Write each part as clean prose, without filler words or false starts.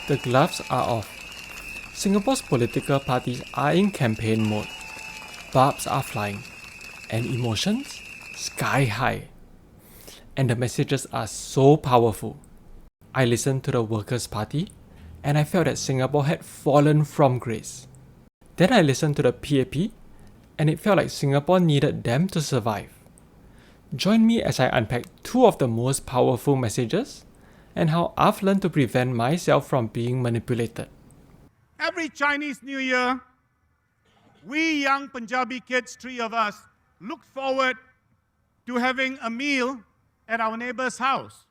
The gloves are off. Singapore's political parties are in campaign mode. Barbs are flying. And emotions? Sky high. And the messages are so powerful. I listened to the Workers' Party and I felt that Singapore had fallen from grace. Then I listened to the PAP and it felt like Singapore needed them to survive. Join me as I unpack two of the most powerful messages and how I've learned to prevent myself from being manipulated. Every Chinese New Year, we young Punjabi kids, 3 of us, look forward to having a meal at our neighbor's house.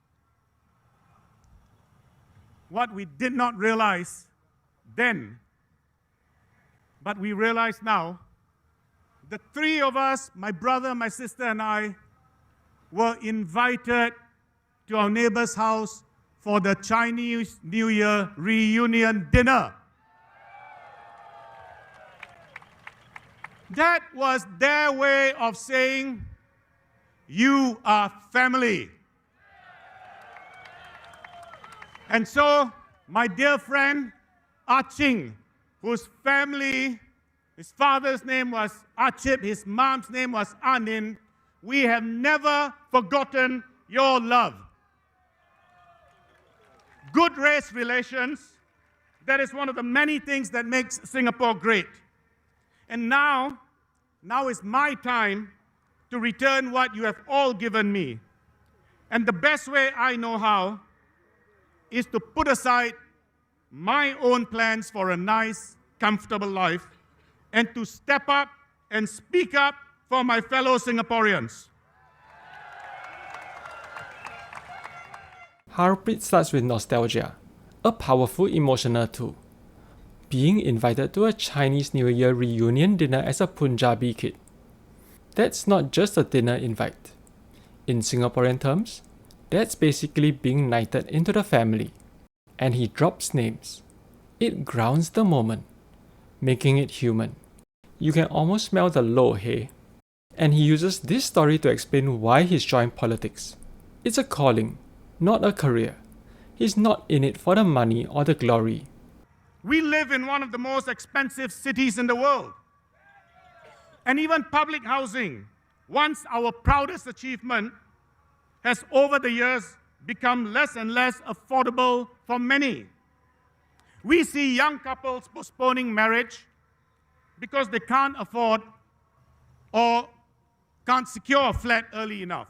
What we did not realize then, but we realize now, the 3 of us, my brother, my sister, and I, were invited to our neighbor's house for the Chinese New Year reunion dinner. That was their way of saying, you are family. And so, my dear friend, Ching, whose family, his father's name was Chip, his mom's name was Anin, we have never forgotten your love. Good race relations, that is one of the many things that makes Singapore great. And now is my time to return what you have all given me. And the best way I know how is to put aside my own plans for a nice, comfortable life and to step up and speak up for my fellow Singaporeans. Harprit starts with nostalgia, a powerful emotional tool. Being invited to a Chinese New Year reunion dinner as a Punjabi kid. That's not just a dinner invite. In Singaporean terms, that's basically being knighted into the family. And he drops names. It grounds the moment, making it human. You can almost smell the lo hey. And he uses this story to explain why he's joined politics. It's a calling, not a career. He's not in it for the money or the glory. We live in one of the most expensive cities in the world. And even public housing, once our proudest achievement, has over the years become less and less affordable for many. We see young couples postponing marriage because they can't afford or can't secure a flat early enough.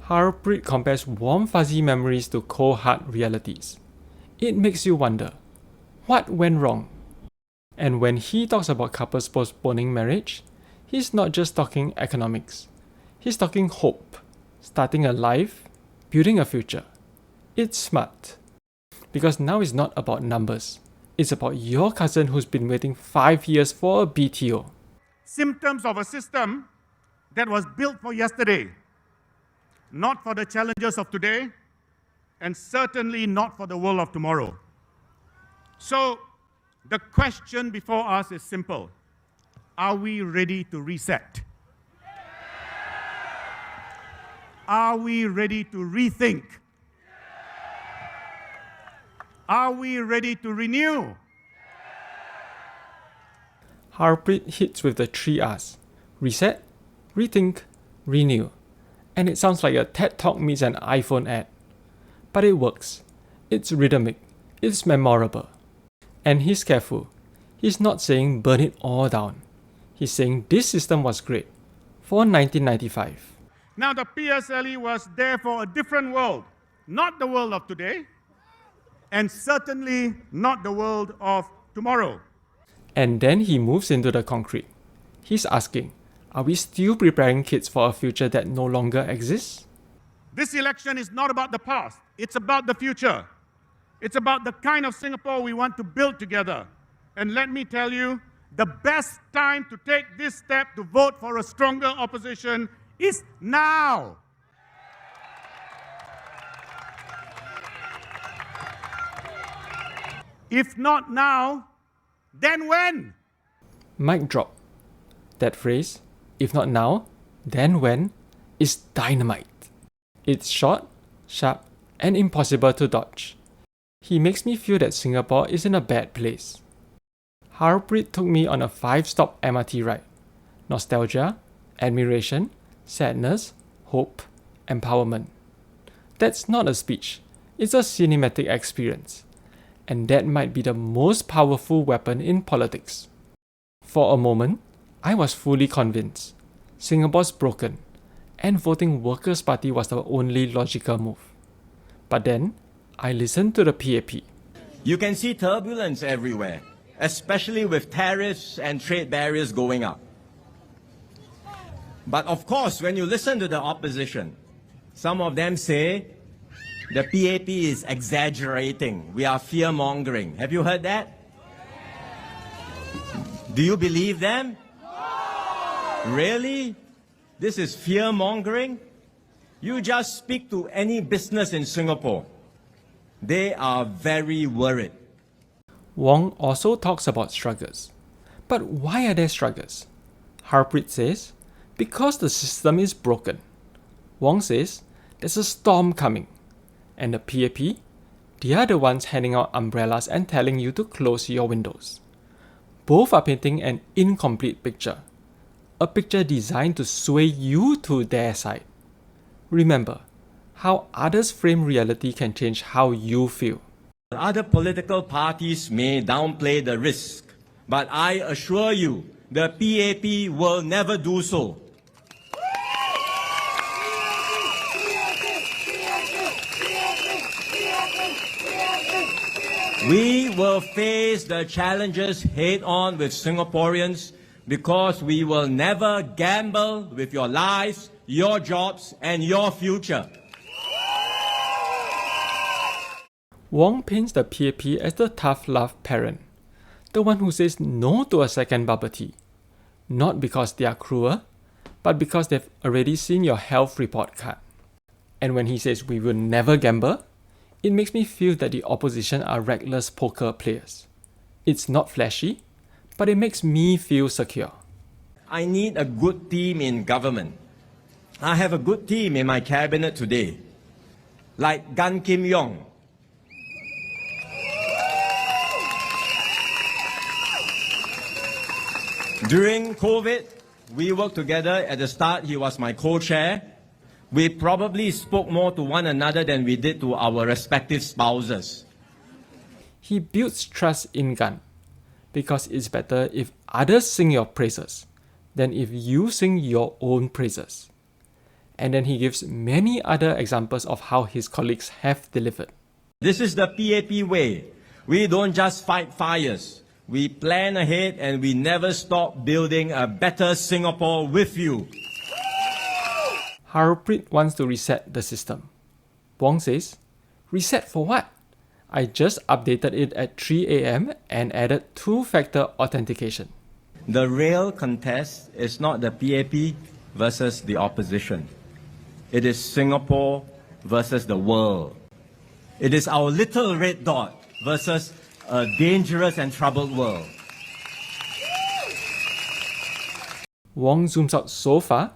Harprit compares warm fuzzy memories to cold hard realities. It makes you wonder, what went wrong? And when he talks about couples postponing marriage, he's not just talking economics. He's talking hope, starting a life, building a future. It's smart. Because now it's not about numbers. It's about your cousin who's been waiting 5 years for a BTO. Symptoms of a system that was built for yesterday, not for the challenges of today, and certainly not for the world of tomorrow. So, the question before us is simple. Are we ready to reset? Are we ready to rethink? Are we ready to renew? Harprit hits with the 3 R's. Reset, rethink, renew. And it sounds like a TED Talk meets an iPhone ad. But it works. It's rhythmic. It's memorable. And he's careful. He's not saying burn it all down. He's saying this system was great for 1995. Now the PSLE was there for a different world, not the world of today, and certainly not the world of tomorrow. And then he moves into the concrete. He's asking, are we still preparing kids for a future that no longer exists? This election is not about the past, it's about the future. It's about the kind of Singapore we want to build together. And let me tell you, the best time to take this step to vote for a stronger opposition is now. If not now, then when? Mic drop. That phrase, if not now, then when, is dynamite. It's short, sharp, and impossible to dodge. He makes me feel that Singapore is in a bad place. Harprit took me on a 5-stop MRT ride. Nostalgia, admiration, sadness, hope, empowerment. That's not a speech, it's a cinematic experience. And that might be the most powerful weapon in politics. For a moment, I was fully convinced Singapore's broken, and voting Workers' Party was the only logical move. But then, I listened to the PAP. You can see turbulence everywhere, especially with tariffs and trade barriers going up. But of course, when you listen to the opposition, some of them say the PAP is exaggerating. We are fear-mongering. Have you heard that? Do you believe them? Really? This is fear-mongering? You just speak to any business in Singapore. They are very worried. Wong also talks about struggles. But why are there struggles? Harpreet says, because the system is broken. Wong says, there's a storm coming. And the PAP, they are the ones handing out umbrellas and telling you to close your windows. Both are painting an incomplete picture. A picture designed to sway you to their side. Remember, how others frame reality can change how you feel. Other political parties may downplay the risk, but I assure you, the PAP will never do so. We will face the challenges head-on with Singaporeans because we will never gamble with your lives, your jobs, and your future. Wong paints the PAP as the tough love parent, the one who says no to a second bubble tea, not because they are cruel, but because they've already seen your health report card. And when he says we will never gamble, it makes me feel that the opposition are reckless poker players. It's not flashy, but it makes me feel secure. I need a good team in government. I have a good team in my cabinet today, like Gan Kim Yong. During COVID, we worked together. At the start, he was my co-chair. We probably spoke more to one another than we did to our respective spouses. He builds trust in Gan, because it's better if others sing your praises than if you sing your own praises. And then he gives many other examples of how his colleagues have delivered. This is the PAP way. We don't just fight fires. We plan ahead and we never stop building a better Singapore with you. Harpreet wants to reset the system. Wong says, reset for what? I just updated it at 3 a.m. and added 2-factor authentication. The real contest is not the PAP versus the opposition. It is Singapore versus the world. It is our little red dot versus a dangerous and troubled world. Wong zooms out so far,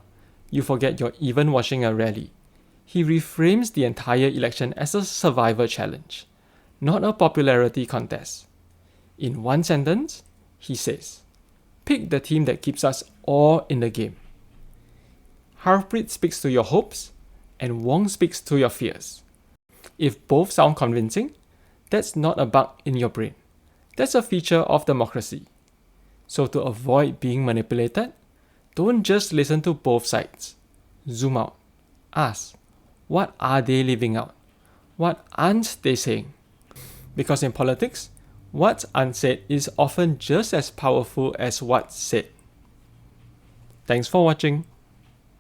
you forget you're even watching a rally. He reframes the entire election as a survival challenge, not a popularity contest. In one sentence, he says, pick the team that keeps us all in the game. Harpreet speaks to your hopes, and Wong speaks to your fears. If both sound convincing, that's not a bug in your brain. That's a feature of democracy. So to avoid being manipulated, don't just listen to both sides. Zoom out. Ask, what are they leaving out? What aren't they saying? Because in politics, what's unsaid is often just as powerful as what's said. Thanks for watching.